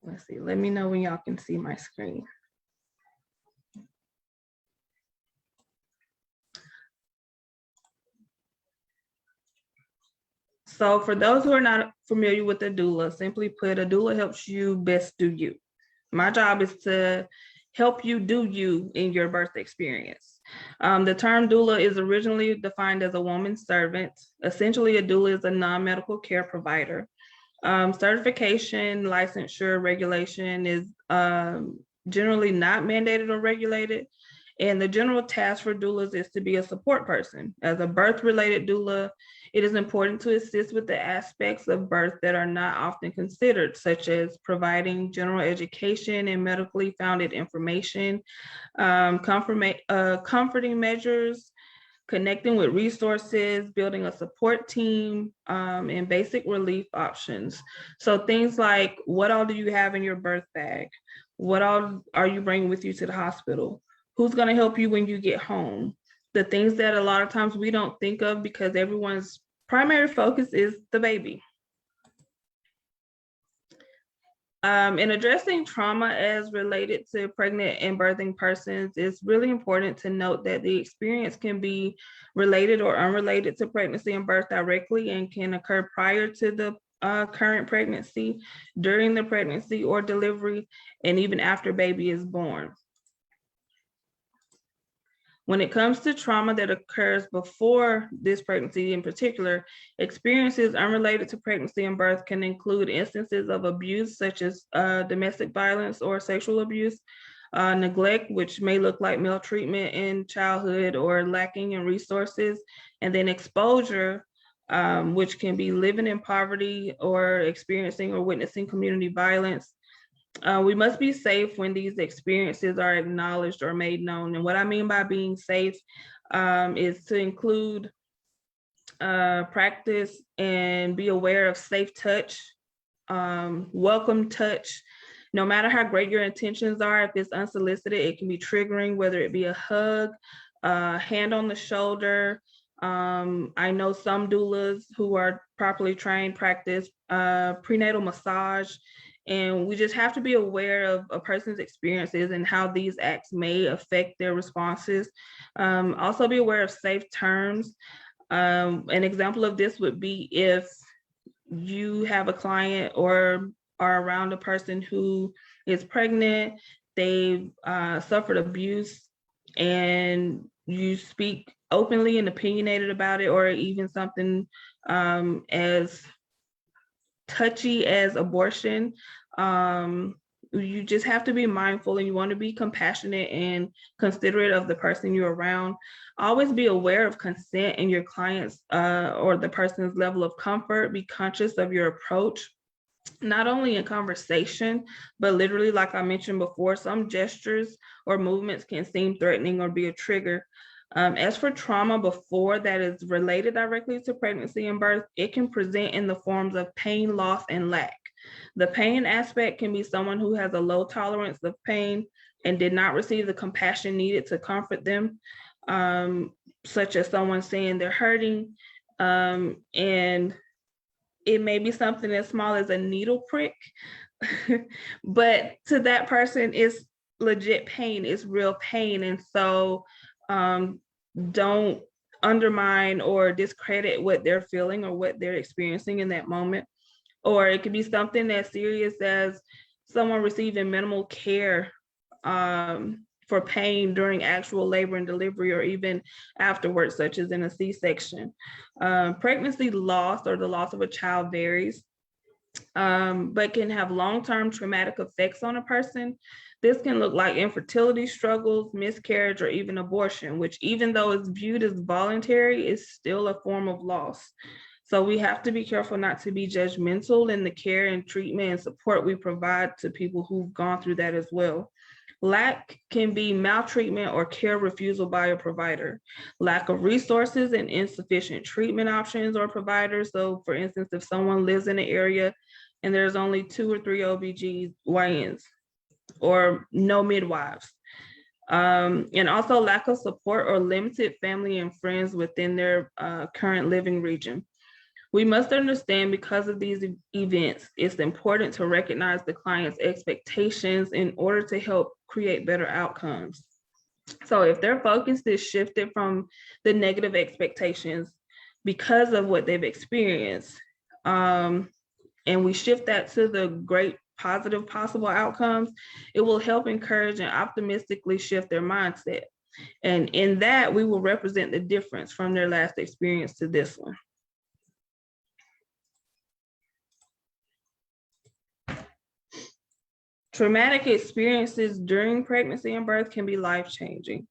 Let's see, let me know when y'all can see my screen. So for those who are not familiar with a doula, simply put, a doula helps you best do you. My job is to help you do you in your birth experience. The term doula is originally defined as a woman's servant. Essentially, a doula is a non-medical care provider. Certification, licensure, regulation is generally not mandated or regulated. And the general task for doulas is to be a support person. As a birth-related doula, it is important to assist with the aspects of birth that are not often considered, such as providing general education and medically founded information, comforting measures, connecting with resources, building a support team, and basic relief options. So things like, what all do you have in your birth bag? What all are you bringing with you to the hospital? Who's going to help you when you get home? The things that a lot of times we don't think of because everyone's primary focus is the baby. In addressing trauma as related to pregnant and birthing persons, it's really important to note that the experience can be related or unrelated to pregnancy and birth directly, and can occur prior to the current pregnancy, during the pregnancy or delivery, and even after baby is born. When it comes to trauma that occurs before this pregnancy in particular, experiences unrelated to pregnancy and birth can include instances of abuse, such as domestic violence or sexual abuse, neglect, which may look like maltreatment in childhood or lacking in resources, and then exposure, which can be living in poverty or experiencing or witnessing community violence. We must be safe when these experiences are acknowledged or made known. And what I mean by being safe is to include practice and be aware of safe touch, welcome touch. No matter how great your intentions are, if it's unsolicited, it can be triggering, whether it be a hug, hand on the shoulder. I know some doulas who are properly trained practice prenatal massage. And we just have to be aware of a person's experiences and how these acts may affect their responses. Also be aware of safe terms. An example of this would be if you have a client or are around a person who is pregnant, they've suffered abuse, and you speak openly and opinionated about it, or even something as touchy as abortion. You just have to be mindful, and you want to be compassionate and considerate of the person you're around. Always be aware of consent and your client's or the person's level of comfort. Be conscious of your approach, not only in conversation, but literally, like I mentioned before, some gestures or movements can seem threatening or be a trigger. As for trauma before that is related directly to pregnancy and birth, it can present in the forms of pain, loss, and lack. The pain aspect can be someone who has a low tolerance of pain and did not receive the compassion needed to comfort them, such as someone saying they're hurting, and it may be something as small as a needle prick, but to that person, it's legit pain, it's real pain. And so don't undermine or discredit what they're feeling or what they're experiencing in that moment. Or it could be something as serious as someone receiving minimal care for pain during actual labor and delivery, or even afterwards, such as in a C-section. Pregnancy loss or the loss of a child varies, but can have long-term traumatic effects on a person. This can look like infertility struggles, miscarriage, or even abortion, which, even though it's viewed as voluntary, is still a form of loss. So we have to be careful not to be judgmental in the care and treatment and support we provide to people who've gone through that as well. Lack can be maltreatment or care refusal by a provider, lack of resources and insufficient treatment options or providers. So for instance, if someone lives in an area and there's only 2 or 3 OBGYNs or no midwives, and also lack of support or limited family and friends within their current living region. We must understand, because of these events, it's important to recognize the client's expectations in order to help create better outcomes. So if their focus is shifted from the negative expectations because of what they've experienced, and we shift that to the great positive possible outcomes, it will help encourage and optimistically shift their mindset. And in that, we will represent the difference from their last experience to this one. Traumatic experiences during pregnancy and birth can be life-changing.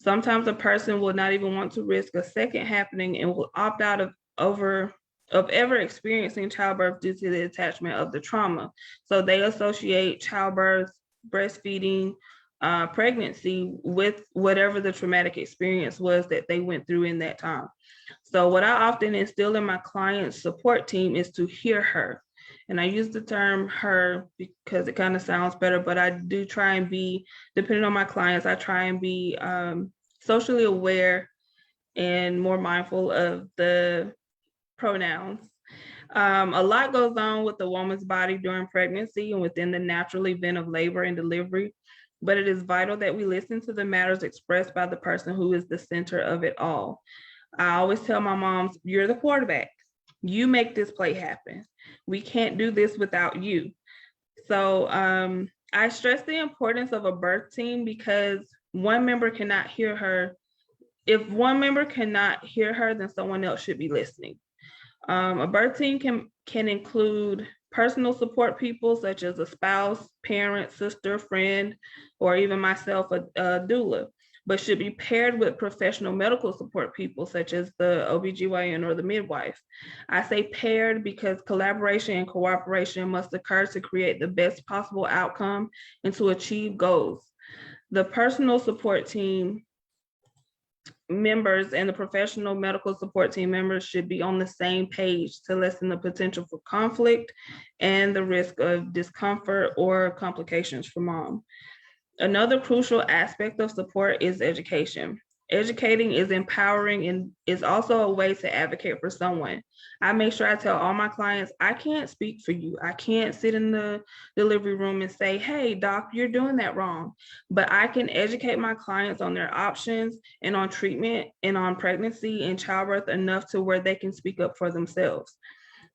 Sometimes a person will not even want to risk a second happening and will opt out of ever experiencing childbirth due to the attachment of the trauma. So they associate childbirth, breastfeeding, pregnancy with whatever the traumatic experience was that they went through in that time. So what I often instill in my client's support team is to hear her. And I use the term her because it kind of sounds better, but I do try and be, depending on my clients, I try and be socially aware and more mindful of the pronouns. A lot goes on with the woman's body during pregnancy and within the natural event of labor and delivery, but it is vital that we listen to the matters expressed by the person who is the center of it all. I always tell my moms, you're the quarterback. You make this play happen. We can't do this without you. So I stress the importance of a birth team because one member cannot hear her, if one member cannot hear her, then someone else should be listening. A birth team can include personal support people such as a spouse, parent, sister, friend, or even myself, a doula, but should be paired with professional medical support people such as the OBGYN or the midwife. I say paired because collaboration and cooperation must occur to create the best possible outcome and to achieve goals. The personal support team members and the professional medical support team members should be on the same page to lessen the potential for conflict and the risk of discomfort or complications for mom. Another crucial aspect of support is education. Educating is empowering and is also a way to advocate for someone. I make sure I tell all my clients, I can't speak for you. I can't sit in the delivery room and say, hey, doc, you're doing that wrong. But I can educate my clients on their options and on treatment and on pregnancy and childbirth enough to where they can speak up for themselves.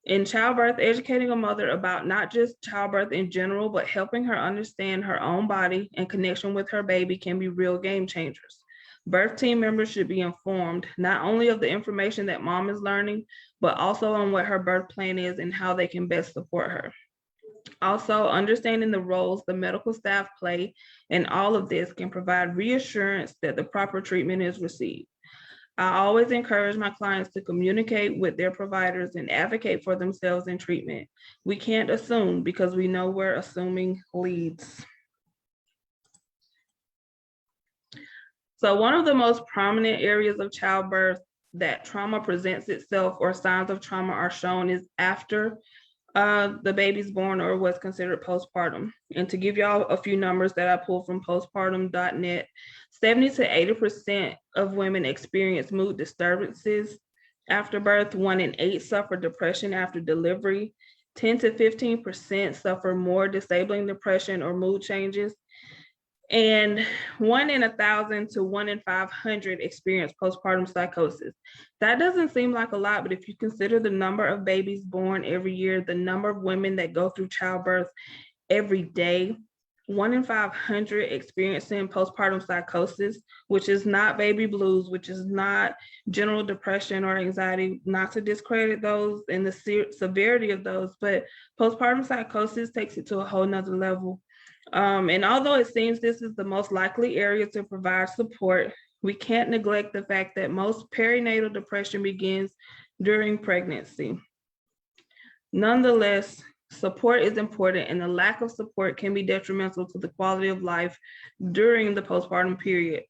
In childbirth, educating a mother about not just childbirth in general, but helping her understand her own body and connection with her baby can be real game changers. Birth team members should be informed not only of the information that mom is learning, but also on what her birth plan is and how they can best support her. Also, understanding the roles the medical staff play in all of this can provide reassurance that the proper treatment is received. I always encourage my clients to communicate with their providers and advocate for themselves in treatment. We can't assume because we know where assuming leads. So one of the most prominent areas of childbirth that trauma presents itself or signs of trauma are shown is after the baby's born or what's considered postpartum. And to give y'all a few numbers that I pulled from postpartum.net, 70 to 80% of women experience mood disturbances after birth. 1 in 8 suffer depression after delivery. 10 to 15% suffer more disabling depression or mood changes. And 1 in 1,000 to 1 in 500 experience postpartum psychosis. That doesn't seem like a lot, but if you consider the number of babies born every year, the number of women that go through childbirth every day, 1 in 500 experiencing postpartum psychosis, which is not baby blues, which is not general depression or anxiety, not to discredit those and the severity of those, but postpartum psychosis takes it to a whole nother level. And although it seems this is the most likely area to provide support, we can't neglect the fact that most perinatal depression begins during pregnancy. Nonetheless, support is important, and the lack of support can be detrimental to the quality of life during the postpartum period.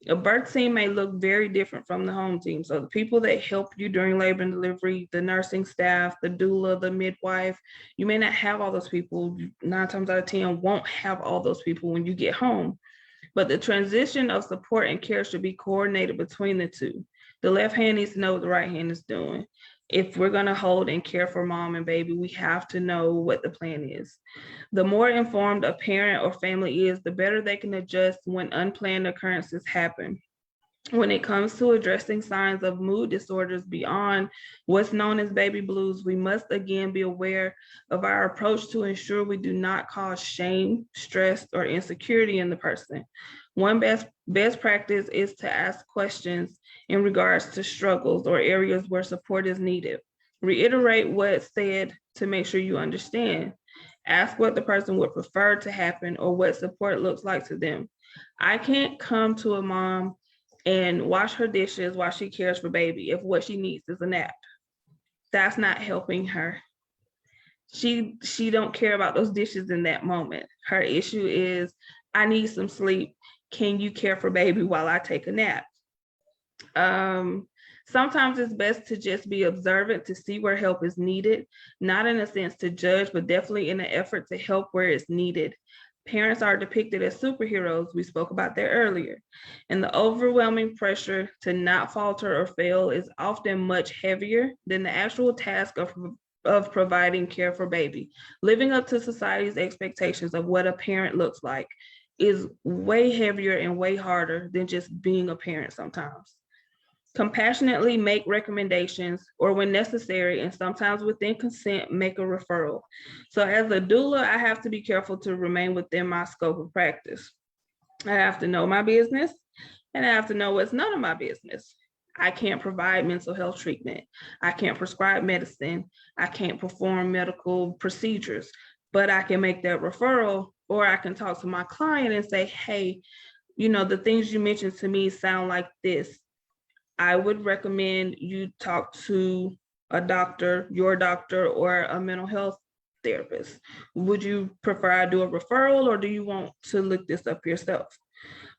A birth team may look very different from the home team. So the people that help you during labor and delivery, the nursing staff, the doula, the midwife, you may not have all those people. 9 times out of 10 won't have all those people when you get home. But the transition of support and care should be coordinated between the two. The left hand needs to know what the right hand is doing. If we're going to hold and care for mom and baby, we have to know what the plan is. The more informed a parent or family is, the better they can adjust when unplanned occurrences happen. When it comes to addressing signs of mood disorders beyond what's known as baby blues, we must again be aware of our approach to ensure we do not cause shame, stress, or insecurity in the person. One best practice is to ask questions in regards to struggles or areas where support is needed. Reiterate what's said to make sure you understand. Ask what the person would prefer to happen or what support looks like to them. I can't come to a mom and wash her dishes while she cares for baby if what she needs is a nap. That's not helping her. She don't care about those dishes in that moment. Her issue is, I need some sleep. Can you care for baby while I take a nap? Sometimes it's best to just be observant to see where help is needed, not in a sense to judge, but definitely in an effort to help where it's needed. Parents are depicted as superheroes. We spoke about that earlier. And the overwhelming pressure to not falter or fail is often much heavier than the actual task of providing care for baby. Living up to society's expectations of what a parent looks like is way heavier and way harder than just being a parent sometimes. Compassionately make recommendations, or when necessary, and sometimes within consent, make a referral. So as a doula, I have to be careful to remain within my scope of practice. I have to know my business, and I have to know what's none of my business. I can't provide mental health treatment. I can't prescribe medicine. I can't perform medical procedures, but I can make that referral, or I can talk to my client and say, hey, the things you mentioned to me sound like this. I would recommend you talk to a doctor, your doctor, or a mental health therapist. Would you prefer I do a referral, or do you want to look this up yourself?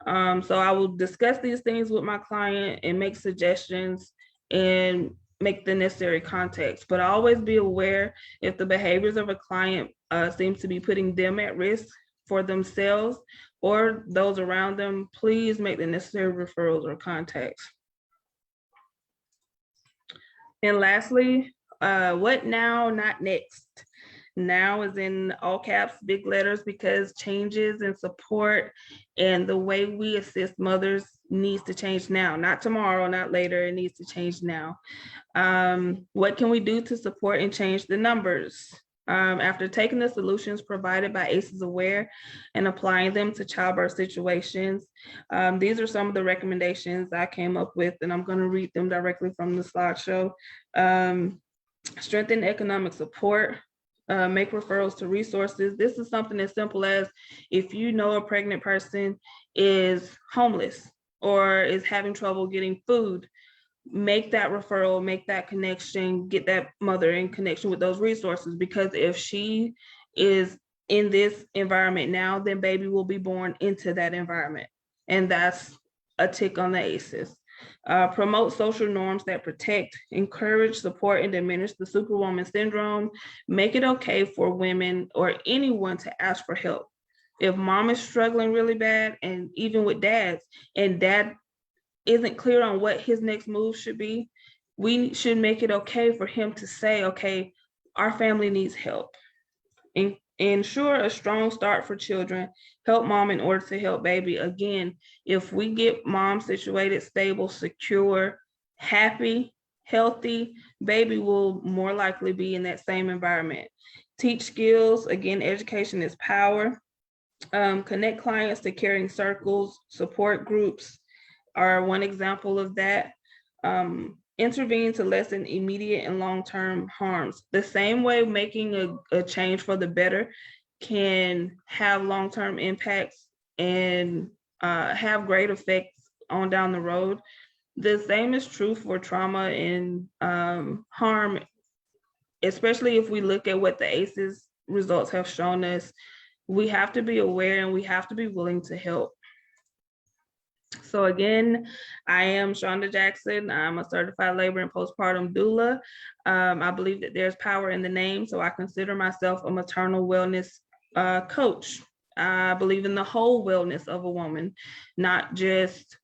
So I will discuss these things with my client and make suggestions and make the necessary context. But always be aware if the behaviors of a client seem to be putting them at risk for themselves or those around them, please make the necessary referrals or contacts. And lastly, what now, not next? Now is in all caps, big letters, because changes and support and the way we assist mothers needs to change now, not tomorrow, not later. It needs to change now. What can we do to support and change the numbers? After taking the solutions provided by ACEs Aware and applying them to childbirth situations, these are some of the recommendations I came up with, and I'm going to read them directly from the slideshow. Strengthen economic support. Make referrals to resources. This is something as simple as if you know a pregnant person is homeless or is having trouble getting food, make that referral, make that connection, get that mother in connection with those resources, because if she is in this environment now, then baby will be born into that environment. And that's a tick on the ACEs. Promote social norms that protect, encourage, support, and diminish the superwoman syndrome. Make it okay for women or anyone to ask for help. If mom is struggling really bad, and even with dads, and dad isn't clear on what his next move should be, we should make it okay for him to say, okay, our family needs help. Ensure a strong start for children. Help mom in order to help baby. Again, if we get mom situated, stable, secure, happy, healthy, baby will more likely be in that same environment. Teach skills. Again, education is power. Connect clients to caring circles. Support groups are one example of that. Intervene to lessen immediate and long-term harms. The same way making a change for the better can have long-term impacts and have great effects on down the road. The same is true for trauma and harm, especially if we look at what the ACEs results have shown us. We have to be aware and we have to be willing to help. So again, I am Chanda Jackson. I'm a certified labor and postpartum doula. I believe that there's power in the name, so I consider myself a maternal wellness coach. I believe in the whole wellness of a woman, not just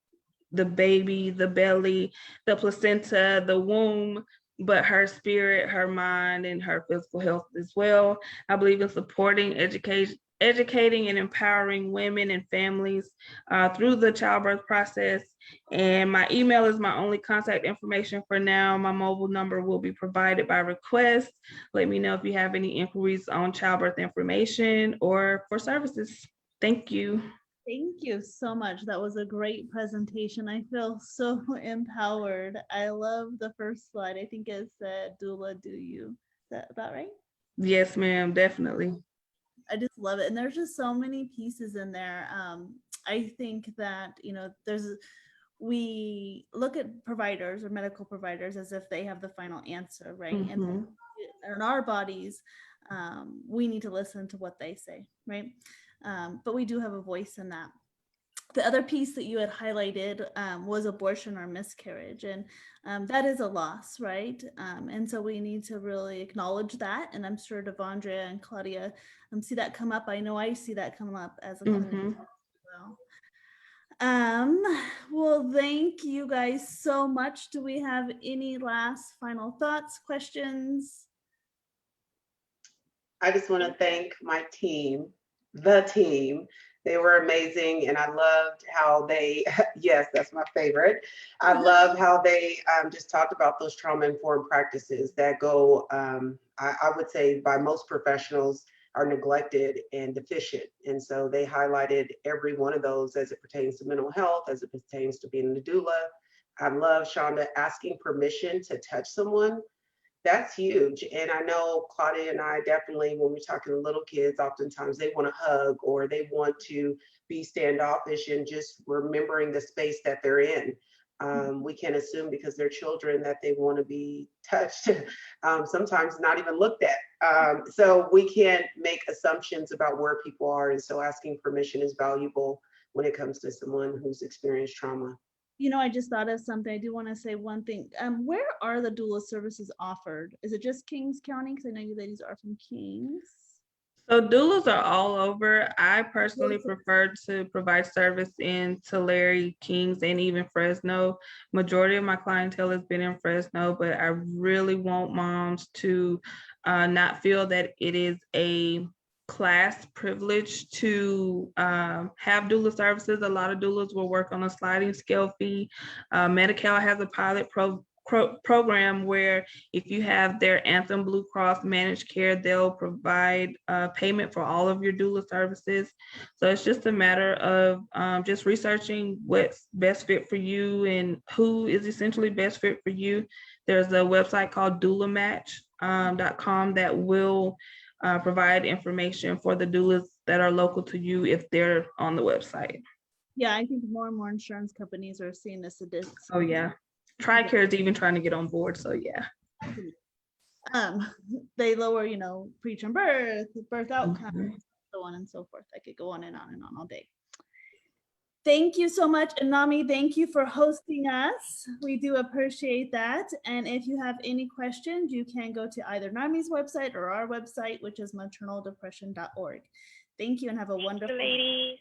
the baby, the belly, the placenta, the womb, but her spirit, her mind, and her physical health as well. I believe in supporting educating and empowering women and families through the childbirth process. And my email is my only contact information for now. My mobile number will be provided by request. Let me know if you have any inquiries on childbirth information or for services. Thank you. Thank you so much. That was a great presentation. I feel so empowered. I love the first slide. I think it said, doula, do you? Is that about right? Yes, ma'am, definitely. I just love it. And there's just so many pieces in there. I think that, we look at providers or medical providers as if they have the final answer, right? Mm-hmm. And in our bodies, we need to listen to what they say, right? But we do have a voice in that. The other piece that you had highlighted was abortion or miscarriage, and that is a loss, right? And so we need to really acknowledge that. And I'm sure Devondria and Claudia see that come up. I know I see that come up as a as well. Well, thank you guys so much. Do we have any last final thoughts, questions? I just want to thank my team, the team. They were amazing, and I loved how they, yes, that's my favorite. I love how they just talked about those trauma-informed practices that go, I would say by most professionals, are neglected and deficient. And so they highlighted every one of those as it pertains to mental health, as it pertains to being a doula. I love, Chanda, asking permission to touch someone. That's huge. And I know Claudia and I definitely, when we're talking to little kids, oftentimes they want to hug or they want to be standoffish, and just remembering the space that they're in. We can assume because they're children that they want to be touched, sometimes not even looked at. So we can't make assumptions about where people are. And so asking permission is valuable when it comes to someone who's experienced trauma. You know, I just thought of something. I do want to say one thing. Where are the doula services offered? Is it just Kings County? Because I know you ladies are from Kings. So doulas are all over. I personally prefer to provide service in Tulare, Kings, and even Fresno. Majority of my clientele has been in Fresno, but I really want moms to not feel that it is a class privilege to have doula services. A lot of doulas will work on a sliding scale fee. Medi-Cal has a pilot program where if you have their Anthem Blue Cross managed care, they'll provide payment for all of your doula services. So it's just a matter of just researching what's best fit for you and who is essentially best fit for you. There's a website called doulamatch.com that will provide information for the doulas that are local to you if they're on the website. Yeah, I think more and more insurance companies are seeing this. Oh yeah. TRICARE is even trying to get on board, so yeah. They lower, you know, preterm birth outcomes, so on and so forth. I could go on and on all day. Thank you so much, Anami. Thank you for hosting us. We do appreciate that. And if you have any questions, you can go to either NAMI's website or our website, which is maternaldepression.org. Thank you and have a wonderful ladies.